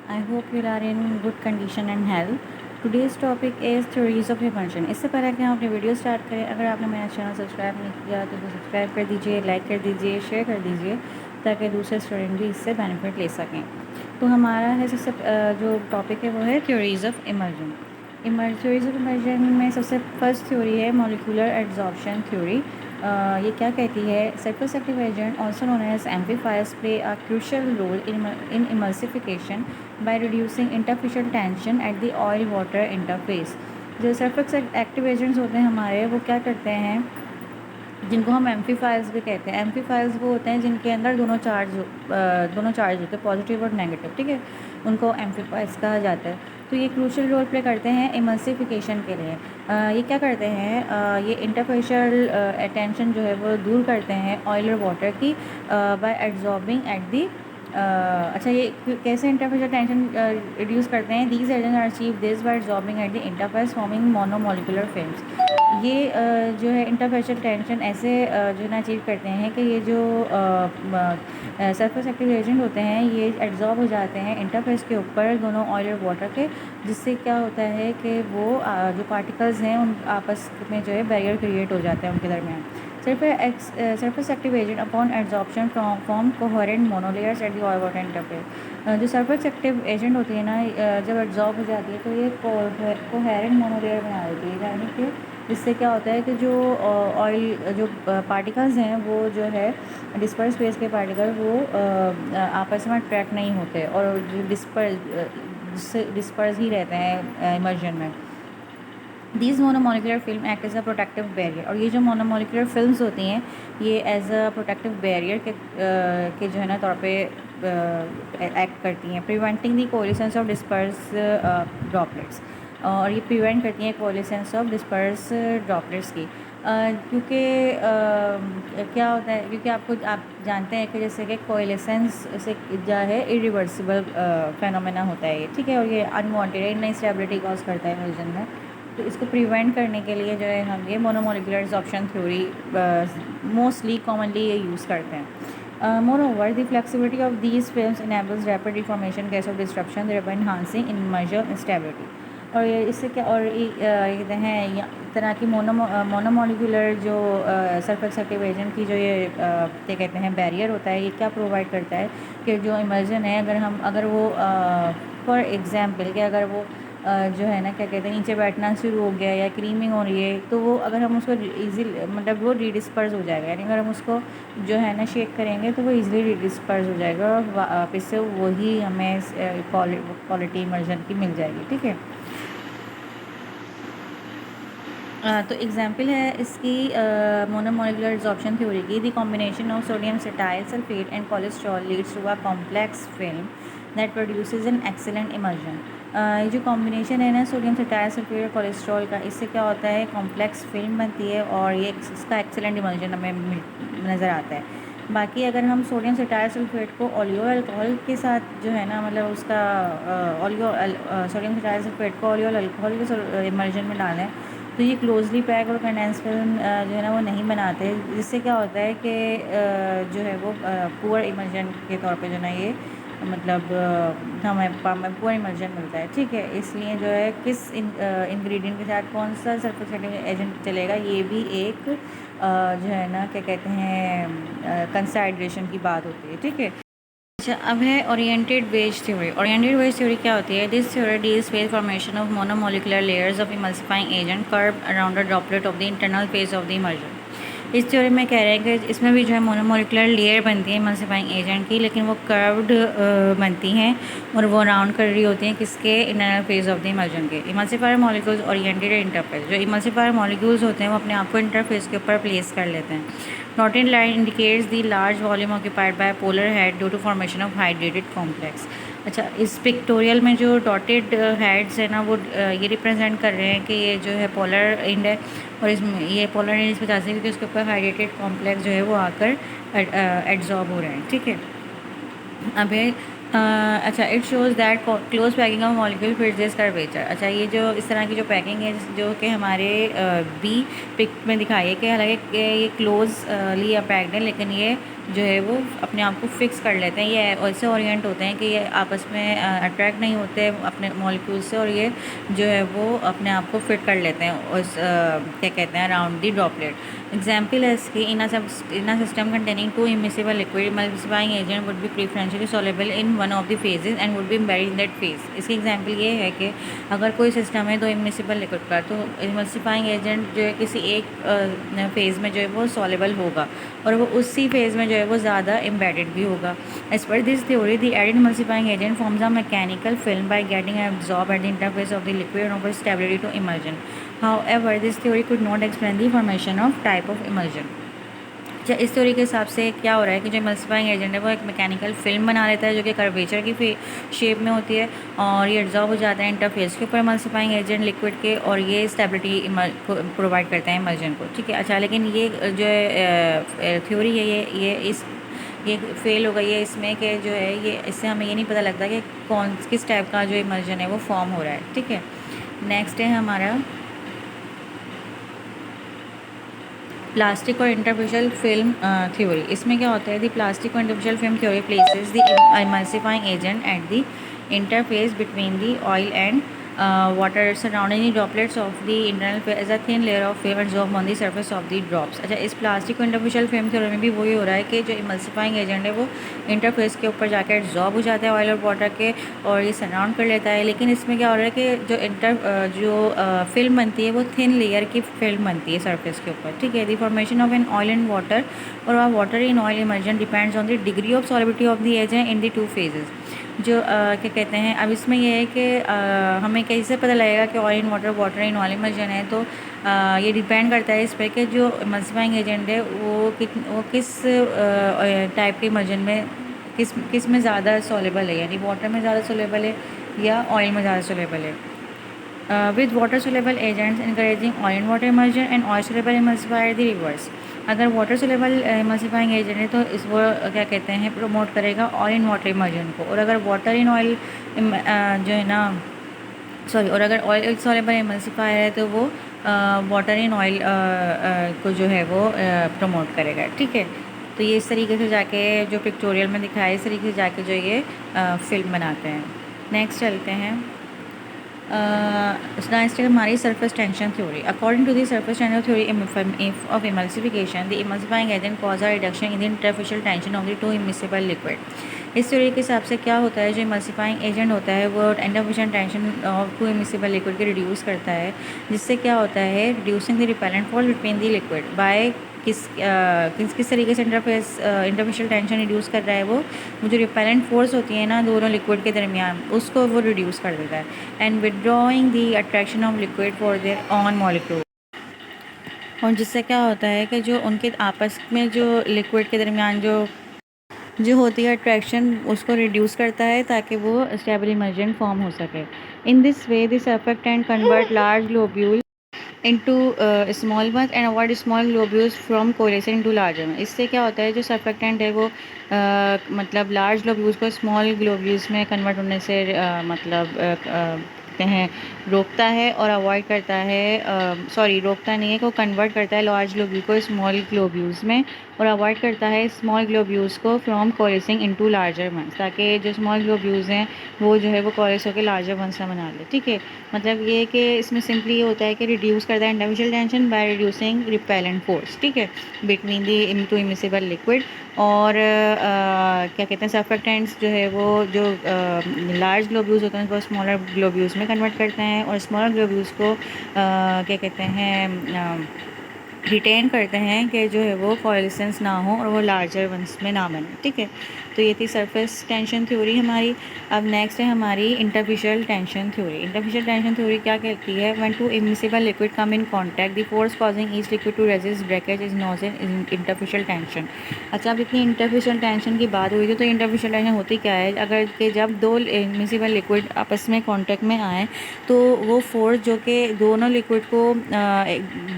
I hope you are in good condition and health. Today's topic is theories of immersion. इससे पहले कि हम अपनी वीडियो स्टार्ट करें, अगर आपने मेरा चैनल सब्सक्राइब नहीं किया तो सब्सक्राइब कर दीजिए, लाइक कर दीजिए, शेयर कर दीजिए ताकि दूसरे स्टूडेंट भी इससे बेनिफिट ले सकें। तो हमारा है सबसे जो टॉपिक है वो है theories of emulsion. Theories of emulsion में सबसे फर्स्ट थ्योरी है मॉलिक्यूलर एड्जॉर्प्शन थ्योरी। ये क्या कहती है? Surface active agent also known as amplifiers play a crucial role in emulsification by reducing interfacial tension at the oil water interface. जो surface active agents होते हैं हमारे, वो क्या करते हैं, जिनको हम एम्पलीफायर्स भी कहते हैं। एम्पलीफायर्स वो होते हैं जिनके अंदर दोनों चार्ज होते हैं, पॉजिटिव और नेगेटिव, ठीक है, उनको एम्पलीफायर्स कहा जाता है। तो ये क्रूशियल रोल प्ले करते हैं इमल्सिफिकेशन के लिए। ये क्या करते हैं, ये इंटरफेशियल टेंशन जो है वो दूर करते हैं ऑयल और वाटर की बाय एब्जॉर्बिंग एट दी। अच्छा, ये कैसे इंटरफेशियल टेंशन रिड्यूस करते हैं? These agents are achieve this by absorbing at the interface forming monomolecular films. ये जो है इंटरफेशियल टेंशन ऐसे जो है ना अचीव करते हैं कि ये जो सरफेस एक्टिव एजेंट होते हैं ये एब्जॉर्ब हो जाते हैं इंटरफेस के ऊपर दोनों ऑयल और वाटर के, जिससे क्या होता है कि वो जो पार्टिकल्स हैं उन आपस में जो है बैरियर क्रिएट हो जाता है उनके दरमियान। Surface active agent upon absorption form coherent monolayers at the oil water interface. जो सरफेस एक्टिव एजेंट होती है ना, जब एब्जॉर्ब हो जाती है तो ये कोहेरेंट मोनोलेयर बना देती है, यानी कि इससे क्या होता है कि जो ऑयल जो पार्टिकल्स हैं वो जो है डिस्पर्स स्पेस के पार्टिकल वो आपस में अट्रैक्ट नहीं होते और जो डिस्पर्स ही रहते हैं इमर्जन में। These monomolecular film act as a protective barrier. और ये जो मोनोमोलिकुलर फिल्म्स होती हैं ये एज अ प्रोटेक्टिव बैरियर के जो है ना तौर पे एक्ट करती हैं, preventing the collisions of disperse droplets. और ये प्रिवेंट करती हैं कोलिशंस ऑफ डिस्पर्स ड्रॉपलेट्स की, क्योंकि क्या होता है, क्योंकि आप जानते हैं कि जैसे कि कोलिशंस से जो है इरिवर्सिबल फेनोमेना होता है ये, ठीक है, और ये अनवांटेड इनस्टेबिलिटी कॉज करता है इमर्जन में। तो इसको प्रिवेंट करने के लिए जो है हम ये monomolecular absorption theory mostly commonly ये यूज़ करते हैं। Moreover the flexibility of these films enables rapid deformation gas off destruction thereby enhancing immersion stability. और ये इससे क्या, और ये हैं तरह की मोनोमोलिकुलर जो सरफेस एक्टिव एजेंट की जो ये क्या कहते हैं बैरियर होता है, ये क्या प्रोवाइड करता है कि जो इमर्जन है अगर वो फॉर एग्ज़ाम्पल कि अगर वो जो है ना क्या कहते हैं नीचे बैठना शुरू हो गया या क्रीमिंग हो रही है, तो वो अगर हम उसको ईजीली मतलब वो रीडिस्पर्स हो जाएगा, यानी अगर हम उसको जो है ना शेक करेंगे तो वो ईजिली रीडिस्पर्स हो जाएगा और वापस से वही हमें क्वालिटी इमर्जन की मिल जाएगी, ठीक है। तो एग्जांपल है इसकी मोनोमोलिकुलर एब्जॉर्प्शन थ्योरी की। The combination of sodium cetyl sulphate and cholesterol leads to a complex film that produces an excellent emulsion. ये जो कॉम्बिनेशन है ना सोडियम सेटाइल सल्फेट और कोलेस्ट्रॉल का, इससे क्या होता है कॉम्प्लेक्स फिल्म बनती है और ये इसका एक्सीलेंट इमर्जन हमें नज़र आता है। बाकी अगर हम सोडियम सेटाइल सल्फेट को ऑलियो अल्कोहल के साथ जो है ना मतलब उसका सोडियम सेटाइल सल्फेट को ऑलियो अल्कोहल के इमर्जन में डालें तो ये क्लोजली पैक और कंडेंस फिल्म जो है ना वो नहीं बनाते, जिससे क्या होता है कि जो है वो पुअर इमर्जन के तौर पे जो ना ये मतलब हमें पुअर इमर्जन मिलता है, ठीक है। इसलिए जो है किस इंग्रेडिएंट के साथ कौन सा सरफेस एक्टिव एजेंट चलेगा ये भी एक जो है ना क्या कहते हैं कंसाइडरेशन की बात होती है, ठीक है। अच्छा, अब है oriented wedge theory. Oriented wedge theory क्या होती है? This theory deals with formation of monomolecular layers of emulsifying agent curve around a droplet of the internal phase of the emulsion. इस थ्योरी में कह रहे हैं कि इसमें भी जो है मोनोमोलिकुलर लेयर बनती है इमल्सिफाइंग एजेंट की, लेकिन वो कर्व्ड बनती हैं और वो राउंड कर रही होती हैं किसके internal phase of the emulsion के। Emulsifier molecules oriented interface. जो इमल्सिफायर मॉलिक्यूल्स होते हैं वो अपने आप को इंटरफेस के ऊपर प्लेस कर लेते हैं। Dotted line indicates the large volume occupied by polar head due to formation of hydrated complex. अच्छा, इस पिक्टोरियल में जो डॉटेड हेड्स है ना वो ये रिप्रेजेंट कर रहे हैं कि ये जो है पोलर एंड है और इसमें ये पोलर एंड इस वजह से क्योंकि उसके ऊपर हाइड्रेटेड कॉम्प्लेक्स जो है वो आकर एड्जॉर्ब हो रहे हैं, ठीक है। अब है अच्छा, it shows that close packing of molecule fit this curvature. अच्छा, ये जो इस तरह की जो पैकिंग है जो कि हमारे बी पिक में दिखाई है कि हालांकि ये क्लोज ली पैक्ड है लेकिन ये जो है वो अपने आप को फिक्स कर लेते हैं, ये ऐसे ओरिएंट होते हैं कि ये आपस में अट्रैक्ट नहीं होते अपने मॉलिक्यूल से, और ये जो है वो अपने आप को फिट कर लेते हैं उस क्या कहते हैं अराउंड दी ड्रॉपलेट। एग्जाम्पल है इसकी, in a system containing two immiscible liquid emulsifying agent would be preferentially soluble in one of the phases and would be embedded in that phase. इसकी एग्जाम्पल ये है कि अगर कोई सिस्टम है तो इमिसिबल लिक्विड का, तो इमल्सिफाइंग एजेंट जो है किसी एक फेज़ में जो है वो सॉल्युबल होगा और वो उसी फेज़ में जो है वो ज़्यादा एम्बेडेड भी होगा। एज पर this theory the added emulsifying agent forms a mechanical film by getting absorb at the interface of the liquid and offers stability to immersion. However, this theory could not explain the formation of type of immersion. इस theory के हिसाब से क्या हो रहा है कि जो इमल्सिफाइंग एजेंट है वो एक मैकेनिकल फिल्म बना लेता है जो कि कर्वेचर की शेप में होती है और ये एब्जॉर्ब हो जाता है इंटरफेस के ऊपर इमल्सिफाइंग एजेंट लिक्विड के, और ये स्टेबिलिटी प्रोवाइड करते हैं इमर्जन को। ठीक है, अच्छा, लेकिन ये जो है थ्योरी है ये फेल हो गई है इसमें कि जो है ये इससे हमें ये नहीं पता लगता कि किस टाइप का जो इमर्जन है वो फॉर्म हो रहा है। ठीक है, नेक्स्ट है हमारा प्लास्टिक और इंटरफेशियल फिल्म थ्योरी। इसमें क्या होता है, दी प्लास्टिक और interfacial film theory places the emulsifying agent at the interface between the oil and water surrounding the droplets of the internal phase as a thin layer of film absorbed on the surface of the drops। अच्छा, इस plastic और interfacial film theory में भी वही हो रहा है कि जो इमल्सिफाइंग एजेंट है वो इंटरफेस के ऊपर जाकर एब्जॉर्ब हो जाता है ऑयल और वाटर के और ये सराउंड कर लेता है। लेकिन इसमें क्या हो रहा है कि जो फिल्म बनती है वो थिन लेयर की फिल्म बनती है सरफेस के ऊपर। ठीक है, the formation of an oil and water और water in oil emulsion depends on the degree of solubility of the agent in the two phases. जो क्या कहते हैं, अब इसमें यह है कि हमें कैसे पता लगेगा कि oil in water in oil immersion है, तो ये डिपेंड करता है इस पर कि जो इमल्सिफाइंग एजेंट है वो किस टाइप के इमर्जन में किस में ज़्यादा सॉल्युबल है, यानी वाटर में ज़्यादा सॉल्युबल है या ऑयल में ज़्यादा सॉल्युबल है। with water soluble agents encouraging oil and water immersion and oil soluble emulsifier the reverse। अगर वाटर सोलेबल इमल्सिफाइंग एजेंट है तो इस वो क्या कहते हैं प्रमोट करेगा ऑयल इन वाटर इमर्जन को, और अगर वाटर इन ऑयल जो है ना सॉरी और अगर ऑयल सोलेबल इमल्सिफायर है तो वो वाटर इन ऑयल को जो है वो प्रमोट करेगा। ठीक है, तो ये इस तरीके से जाके जो पिक्टोरियल में दिखाया इस तरीके से जाके जो ये फिल्म बनाते हैं। नेक्स्ट चलते हैं, नेक्स्ट हमारी surface tension theory. According to the surface tension theory of emulsification the emulsifying agent cause a reduction in the interfacial tension of the two immiscible liquid. इस थ्योरी के हिसाब से क्या होता है, जो इमल्सिफाइंग एजेंट होता है वो interfacial tension of to immiscible liquid के रिड्यूस करता है, जिससे क्या होता है reducing the repellent force between the liquid bye किस तरीके से इंटरफेशियल टेंशन रिड्यूस कर रहा है वो जो रिपेलेंट फोर्स होती है ना दोनों लिक्विड के दरमियान उसको वो रिड्यूस कर देता है and withdrawing the attraction of liquid for their on molecule. और जिससे क्या होता है कि जो उनके आपस में जो लिक्विड के दरमियान जो होती है अट्रैक्शन उसको रिड्यूस करता है ताकि वो स्टेबल इमर्जन फॉर्म हो सके। In this way this surfactant convert large globule into small ones and avoid small globules from coalescing into larger ones। इससे क्या होता है जो सर्फेक्टेंट है वो मतलब लार्ज ग्लोब्यूल्स को स्मॉल ग्लोब्यूल्स में कन्वर्ट होने से कहें रोकता है और अवॉइड करता है रोकता नहीं है, को कन्वर्ट करता है लार्ज ग्लोब्यूल को स्मॉल ग्लोब्यूल्स में और अवॉइड करता है स्मॉल ग्लोब्यूल्स को फ्रॉम कोलेसिंग इनटू लार्जर वंस, ताकि जो स्मॉल ग्लोब्यूल्स हैं वो जो है वो कोलेस होकर लार्जर वंस में बना ले। ठीक है, मतलब ये कि इसमें सिंपली ये होता है कि रिड्यूस करता है interfacial tension by reducing repellent force. ठीक है, between the two immiscible liquid और क्या कहते हैं सर्फेक्टेंट्स जो है वो जो लार्ज ग्लोब्यूल्स होते हैं उसको स्मॉलर ग्लोब्यूल्स में कन्वर्ट करते हैं और स्मॉलर ग्लोब्यूल्स को क्या कहते हैं रिटेन करते हैं कि जो है वो कोएलिसेंस ना हो और वो लार्जर वंस में ना बने। ठीक है, तो ये थी सरफेस टेंशन थ्योरी हमारी। अब नेक्स्ट है हमारी interfacial tension theory. Interfacial tension theory क्या कहती है, when two immiscible liquid come in contact the force causing each liquid to resist breakage is known as interfacial tension. अच्छा, अब इतनी इंटरफेशियल टेंशन की बात हुई थी तो इंटरफेशियल टेंशन होती क्या है, अगर कि जब दो इमिसिबल लिक्विड आपस में कॉन्टैक्ट में आए तो वो फोर्स जो कि दोनों लिक्विड को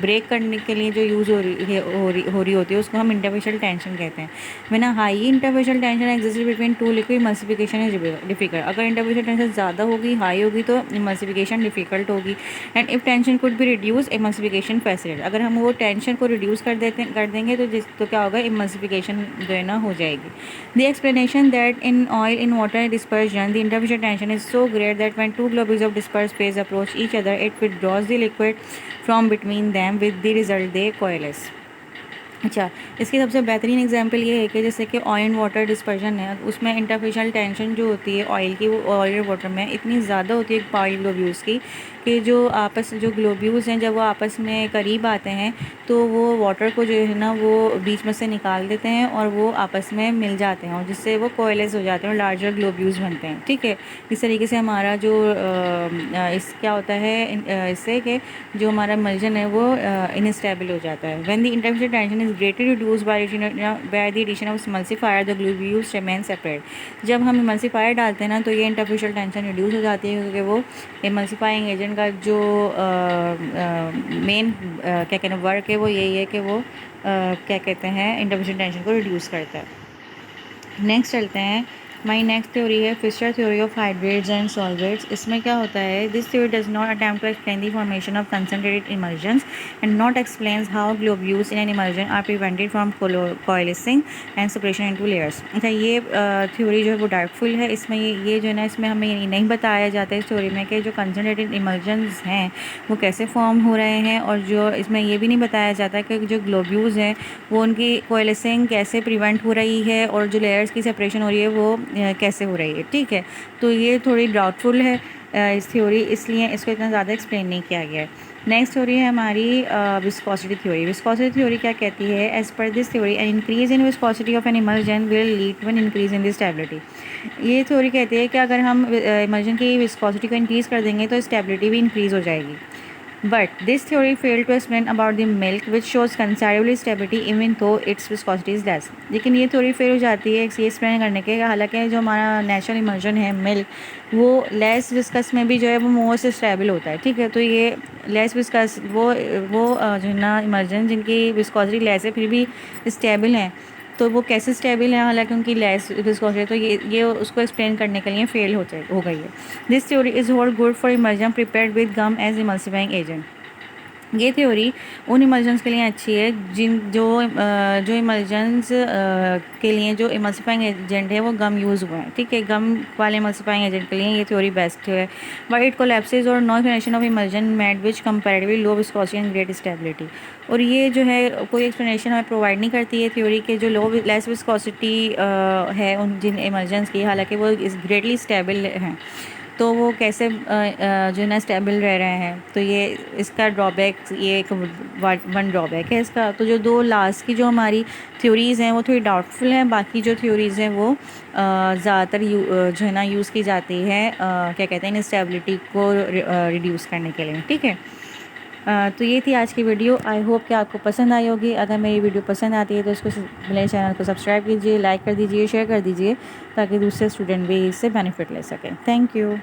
ब्रेक करने के लिए जो यूज़ हो रही होती है उसको हम इंटरफेशियल टेंशन कहते हैं। When a high interfacial tension exist between two liquid emulsification is difficult. अगर इंटरफेशियल टेंशन ज़्यादा होगी, हाई होगी, तो इमल्सिफिकेशन डिफिकल्ट होगी। And if tension could be reduce, emulsification facilitate. अगर हम वो टेंशन को रिड्यूस कर देंगे तो क्या होगा, इमल्सिफिकेशन जो है ना हो जाएगी। The explanation that in oil in water dispersion the interfacial tension is so great that when two globules of dispersed phase approach each other, it withdraws the liquid from between them with the result they coalesce। अच्छा, इसकी सबसे बेहतरीन example ये है कि जैसे कि oil water dispersion है, उसमें इंटरफेशियल टेंशन जो होती है ऑयल की, वो ऑयल वाटर में इतनी ज़्यादा होती है ऑयल ग्लोब्यूल्स की कि जो ग्लोब्यूल्स हैं जब वो आपस में करीब आते हैं तो वो वाटर को जो है ना वो बीच में से निकाल देते हैं और वो आपस में मिल जाते हैं और जिससे वो कोएलेस हो जाते हैं और लार्जर ग्लोब्यूल्स बनते हैं। ठीक है, इस तरीके से हमारा जो इस क्या होता है इससे कि जो हमारा इमल्जन है वो इनस्टेबल हो जाता है। When the interfacial tension is greatly reduce by the addition of emulsifier the globules remain separate. जब हम इमल्सिफायर डालते हैं ना तो ये इंटरफेशियल टेंशन रिड्यूस हो जाती है क्योंकि वो इमल्सिफाइंग एजेंट का जो मेन क्या कहते हैं वर्क है वो यही है कि वो क्या कहते हैं इंटरफेशियल टेंशन को रिड्यूस करता है। नेक्स्ट चलते हैं, माई नेक्स्ट थ्योरी है Fisher theory of hydrates and solvates. इसमें क्या होता है, this theory does not attempt to explain the formation of concentrated emulsions and not explains how globules in an emulsion are prevented from coalescing and separation into layers. अच्छा, ये theory जो है वो doubtful है। इसमें ये जो है ना इसमें हमें ये नहीं बताया जाता है इस थ्योरी में कि जो कंसनट्रेटेड इमल्जन्स हैं वो कैसे फॉर्म हो रहे हैं, और जो इसमें ये भी नहीं बताया जाता कि जो ग्लोब्यूल्स हैं वो उनकी कोएलेसिंग कैसे प्रिवेंट हो रही है और जो लेयर्स की सेपरेशन हो रही है वो कैसे हो रही है। ठीक है, तो ये थोड़ी डाउटफुल है इस थ्योरी, इसलिए इसको इतना ज़्यादा एक्सप्लेन नहीं किया गया है। नेक्स्ट थ्योरी है हमारी विस्कोसिटी थ्योरी। विस्कोसिटी थ्योरी क्या कहती है, एज पर this theory an increase in viscosity of an emulsion will lead to an increase in the stability. ये थ्योरी कहती है कि अगर हम इमल्जन की विस्कोसिटी को इंक्रीज़ कर देंगे तो स्टेबिलिटी भी इंक्रीज़ हो जाएगी। But this theory failed to explain about the milk, which shows considerable stability even though its viscosity is less। लेकिन ये थ्योरी फेल हो जाती है ये एक्सप्लेन करने के, हालांकि जो हमारा नेचुरल इमल्जन है मिल्क वो लेस विस्कस में भी जो है वो मोस्ट स्टेबल होता है। ठीक है, तो ये लेस विस्कस वो जो है ना इमल्जन जिनकी विस्कोसिटी लेस है फिर भी स्टेबल हैं, तो वो कैसे स्टेबल है हालांकि उनकी लेस विस्कोसिटी है, तो ये उसको एक्सप्लेन करने के लिए फेल हो गई है। This theory is hold good for emulsion prepared with gum as emulsifying agent. ये थ्योरी उन इमल्जन्स के लिए अच्छी है जो इमल्जन्स के लिए जो इमल्सिफाइंग एजेंट है वो गम यूज़ हुआ है। ठीक है, गम वाले इमल्सिफाइंग एजेंट के लिए ये थ्योरी बेस्ट है। बट इट कोलैप्सेस और no explanation of emulsion made which comparatively low viscosity and great stability. और ये जो है कोई एक्सप्लेनेशन हमें प्रोवाइड नहीं करती है थ्योरी के जो लेस विस्कोसिटी है उन जिन इमल्जन्स की, हालांकि वो ग्रेटली स्टेबल हैं, तो वो कैसे जो है ना स्टेबल रह रहे हैं। तो ये इसका ड्रॉबैक, ये एक वन ड्रॉबैक है इसका। तो जो दो लास्ट की जो हमारी थ्योरीज़ हैं वो थोड़ी डाउटफुल हैं, बाकी जो थ्योरीज़ हैं वो ज़्यादातर जो है ना यूज़ की जाती है क्या कहते हैं इंस्टेबिलिटी को रिड्यूस करने के लिए। ठीक है, तो ये थी आज की वीडियो। आई होप कि आपको पसंद आई होगी। अगर मेरी वीडियो पसंद आती है तो इसको मेरे चैनल को सब्सक्राइब कीजिए, लाइक कर दीजिए, शेयर कर दीजिए ताकि दूसरे स्टूडेंट भी इससे बेनिफिट ले सकें। Thank you.